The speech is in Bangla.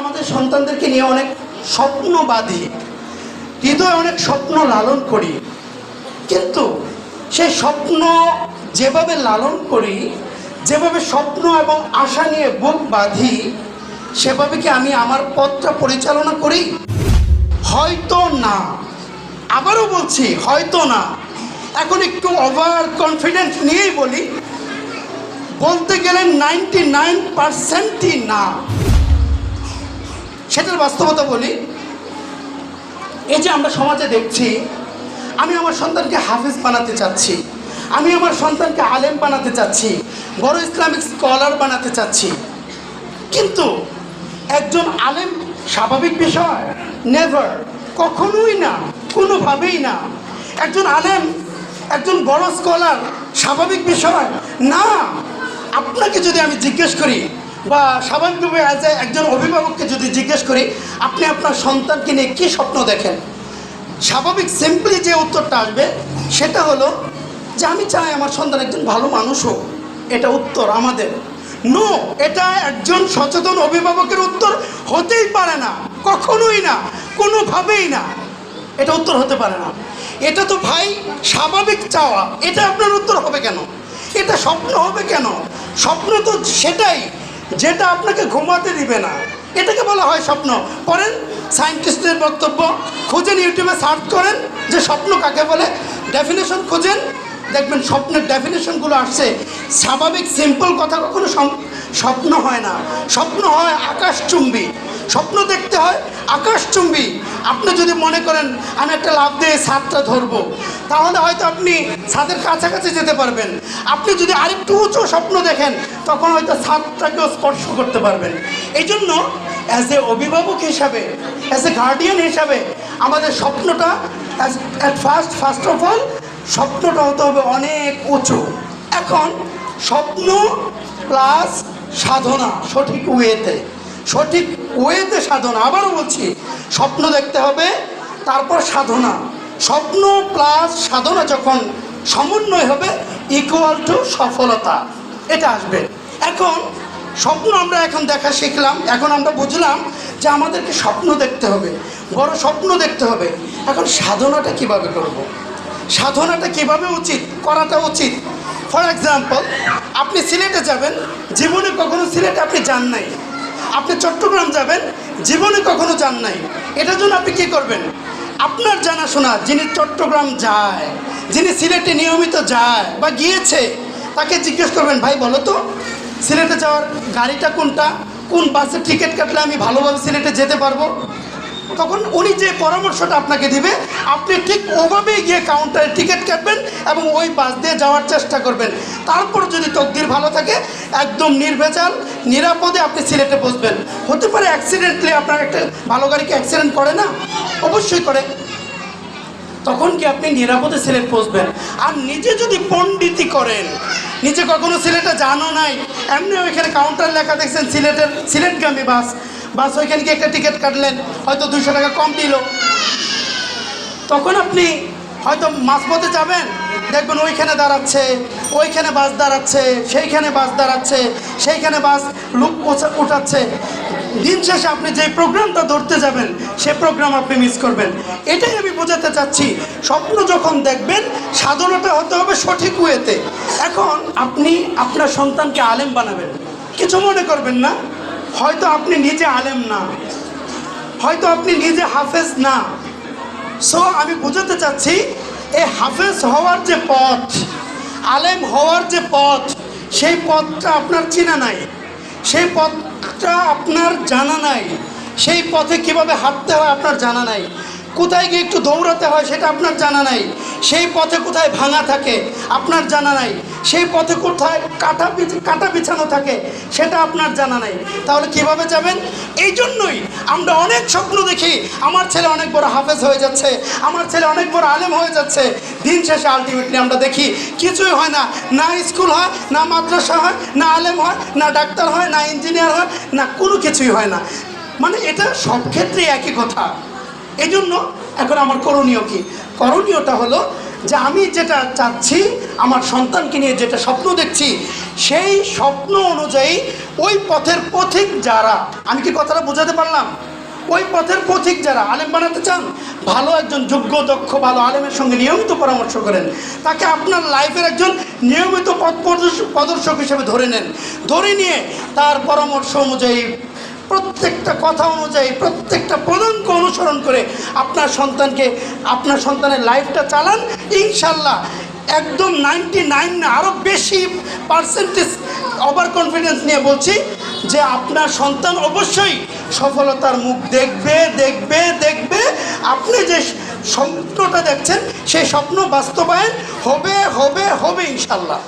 আমাদের সন্তানদেরকে নিয়ে অনেক স্বপ্নবাদী, হৃদয়ে অনেক স্বপ্ন লালন করি, কিন্তু সেই স্বপ্ন যেভাবে লালন করি, যেভাবে স্বপ্ন এবং আশা নিয়ে বুক বাঁধি, সেভাবে কি আমি আমার পথটা পরিচালনা করি? হয়তো না। আবারও বলছি, হয়তো না। এখন একটু ওভার কনফিডেন্স নিয়েই বলি, বলতে গেলে 99%ই না। সেটার বাস্তবতা বলি, এই যে আমরা সমাজে দেখছি, আমি আমার সন্তানকে হাফেজ বানাতে চাচ্ছি, আমি আমার সন্তানকে আলেম বানাতে চাচ্ছি, বড় ইসলামিক স্কলার বানাতে চাচ্ছি, কিন্তু একজন আলেম স্বাভাবিক বিষয়? নেভার, কখনোই না, কোনোভাবেই না। একজন আলেম, একজন বড় স্কলার স্বাভাবিক বিষয় না। আপনাকে যদি আমি জিজ্ঞেস করি, বা স্বাভাবিকভাবে একজন অভিভাবককে যদি জিজ্ঞেস করি, আপনি আপনার সন্তানকে নিয়ে কী স্বপ্ন দেখেন, স্বাভাবিক সিম্পলি যে উত্তরটা আসবে সেটা হলো যে আমি চাই আমার সন্তান একজন ভালো মানুষ হোক। এটা উত্তর আমাদের। নো, এটা একজন সচেতন অভিভাবকের উত্তর হতেই পারে না, কখনোই না, কোনোভাবেই না। এটা উত্তর হতে পারে না। এটা তো ভাই স্বাভাবিক চাওয়া, এটা আপনার উত্তর হবে কেন? এটা স্বপ্ন হবে কেন? স্বপ্ন তো সেটাই যেটা আপনাকে ঘুমাতে দিবে না, এটাকে বলা হয় স্বপ্ন। পড়েন সায়েন্টিস্টদের বক্তব্য, খুঁজেন, ইউটিউবে সার্চ করেন যে স্বপ্ন কাকে বলে, ডেফিনেশন খুঁজেন, দেখবেন স্বপ্নের ডেফিনেশনগুলো আসছে। স্বাভাবিক সিম্পল কথা কখনো স্বপ্ন হয় না। স্বপ্ন হয় আকাশচুম্বী, স্বপ্ন দেখতে হয় আকাশচুম্বী। আপনি যদি মনে করেন আমি একটা লাফ দিয়ে ছাদটা ধরবো, তাহলে হয়তো আপনি ছাদের কাছাকাছি যেতে পারবেন। আপনি যদি আরেকটু উঁচু স্বপ্ন দেখেন, তখন হয়তো ছাদটাকেও স্পর্শ করতে পারবেন। এই জন্য অ্যাজ এ অভিভাবক হিসাবে, অ্যাজ এ গার্ডিয়ান হিসাবে আমাদের স্বপ্নটা ফার্স্ট অফ অল স্বপ্নটা হতে হবে অনেক উঁচু। এখন স্বপ্ন প্লাস সাধনা, সঠিক ওয়েতে সাধনা। আবারও বলছি, স্বপ্ন দেখতে হবে, তারপর সাধনা। স্বপ্ন প্লাস সাধনা যখন সমন্বয় হবে, ইকুয়াল টু সফলতা, এটা আসবে। এখন স্বপ্ন আমরা এখন দেখা শিখলাম, এখন আমরা বুঝলাম যে আমাদেরকে স্বপ্ন দেখতে হবে, বড় স্বপ্ন দেখতে হবে। এখন সাধনাটা কিভাবে করব? সাধনাটা কিভাবে করাটা উচিত? ফর এক্সাম্পল, আপনি সিলেটে যাবেন, জীবনে কখনো সিলেটে আপনি যান নাই। আপনি চট্টগ্রাম যাবেন, জীবনে কখনো যান নাই। এটার জন্য আপনি কী করবেন? আপনার জানাশোনা যিনি চট্টগ্রাম যায়, যিনি সিলেটে নিয়মিত যায় বা গিয়েছে, তাকে জিজ্ঞেস করবেন, ভাই বলো তো সিলেটে যাওয়ার গাড়িটা কোনটা, কোন বাসের টিকিট কাটলে আমি ভালোভাবে সিলেটে যেতে পারবো? তখন উনি যে পরামর্শটা আপনাকে দিবে, আপনি ঠিক ওভাবেই গিয়ে কাউন্টারে টিকিট কাটবেন এবং ওই বাস দিয়ে যাওয়ার চেষ্টা করবেন। তারপর যদি তকদির ভালো থাকে, একদম নির্ভেজাল নিরাপদে আপনি সিলেটে পৌঁছবেন। হতে পারে অ্যাক্সিডেন্টলি আপনার একটা ভালো গাড়িকে অ্যাক্সিডেন্ট করে না? অবশ্যই করে। তখন কি আপনি নিরাপদে সিলেট পৌঁছবেন। আর নিজে যদি পণ্ডিতি করেন, নিজে কখনো সিলেটে জানো নাই, এমনি ওইখানে কাউন্টার লেখা দেখছেন সিলেটগামী বাস ওইখানে গিয়ে একটা টিকিট কাটলেন, হয়তো 200 টাকা কম দিল, তখন আপনি হয়তো মাঝপথে যাবেন, দেখবেন ওইখানে দাঁড়াচ্ছে, ওইখানে বাস দাঁড়াচ্ছে, সেইখানে বাস দাঁড়াচ্ছে, সেইখানে বাস লোক উঠাচ্ছে। দিন শেষে আপনি যে প্রোগ্রামটা ধরতে যাবেন, সে প্রোগ্রাম আপনি মিস করবেন। এটাই আমি বোঝাতে চাচ্ছি, স্বপ্ন যখন দেখবেন, সাধনাটা হতে হবে সঠিক ওয়েতে। এখন আপনি আপনার সন্তানকে আলেম বানাবেন, কিছু মনে করবেন না। হয়তো আপনি নিজে আলেম না, হয়তো আপনি নিজে হাফেজ না। সো আমি বোঝাতে চাচ্ছি, এই হাফেজ হওয়ার যে পথ, আলেম হওয়ার যে পথ, সেই পথটা আপনার চেনা নাই, সেই পথটা আপনার জানা নাই, সেই পথে কিভাবে হাঁটতে হয় আপনার জানা নাই, কোথায় গিয়ে একটু দৌড়াতে হয় সেটা আপনার জানা নাই, সেই পথে কোথায় ভাঙা থাকে আপনার জানা নাই, সেই পথে কোথায় কাটা বিছানো থাকে সেটা আপনার জানা নাই। তাহলে কিভাবে যাবেন? এই জন্যই আমরা অনেক স্বপ্ন দেখি, আমার ছেলে অনেক বড় হাফেজ হয়ে যাচ্ছে, আমার ছেলে অনেক বড় আলেম হয়ে যাচ্ছে। দিন শেষে আলটিমেটলি আমরা দেখি কিছুই হয় না। না স্কুল হয়, না মাদ্রাসা হয়, না আলেম হয়, না ডাক্তার হয়, না ইঞ্জিনিয়ার হয়, না কোনো কিছুই হয় না। মানে এটা সব ক্ষেত্রেই একই কথা। এই জন্য এখন আমার করণীয় কি? করণীয়টা হলো যে আমি যেটা চাচ্ছি, আমার সন্তানকে নিয়ে যেটা স্বপ্ন দেখছি, সেই স্বপ্ন অনুযায়ী ওই পথের পথিক যারা, আমি কি কথাটা বোঝাতে পারলাম? ওই পথের পথিক যারা আলেম বানাতে চান, ভালো একজন যোগ্য দক্ষ ভালো আলেমের সঙ্গে নিয়মিত পরামর্শ করেন, তাকে আপনার লাইফের একজন নিয়মিত পথ প্রদর্শক হিসেবে ধরে নেন। ধরে নিয়ে তার পরামর্শ অনুযায়ী, প্রত্যেকটা কথা অনুযায়ী, প্রত্যেকটা পদাঙ্ক অনুসরণ করে আপনার সন্তানকে, আপনার সন্তানের লাইফটা চালান। ইনশাল্লাহ একদম 99 না আরও বেশি পার্সেন্টেজ ওভার কনফিডেন্স নিয়ে বলছি যে আপনার সন্তান অবশ্যই সফলতার মুখ দেখবে দেখবে দেখবে। আপনি যে স্বপ্নটা দেখছেন সেই স্বপ্ন বাস্তবায়ন হবে হবে হবে ইনশাল্লাহ।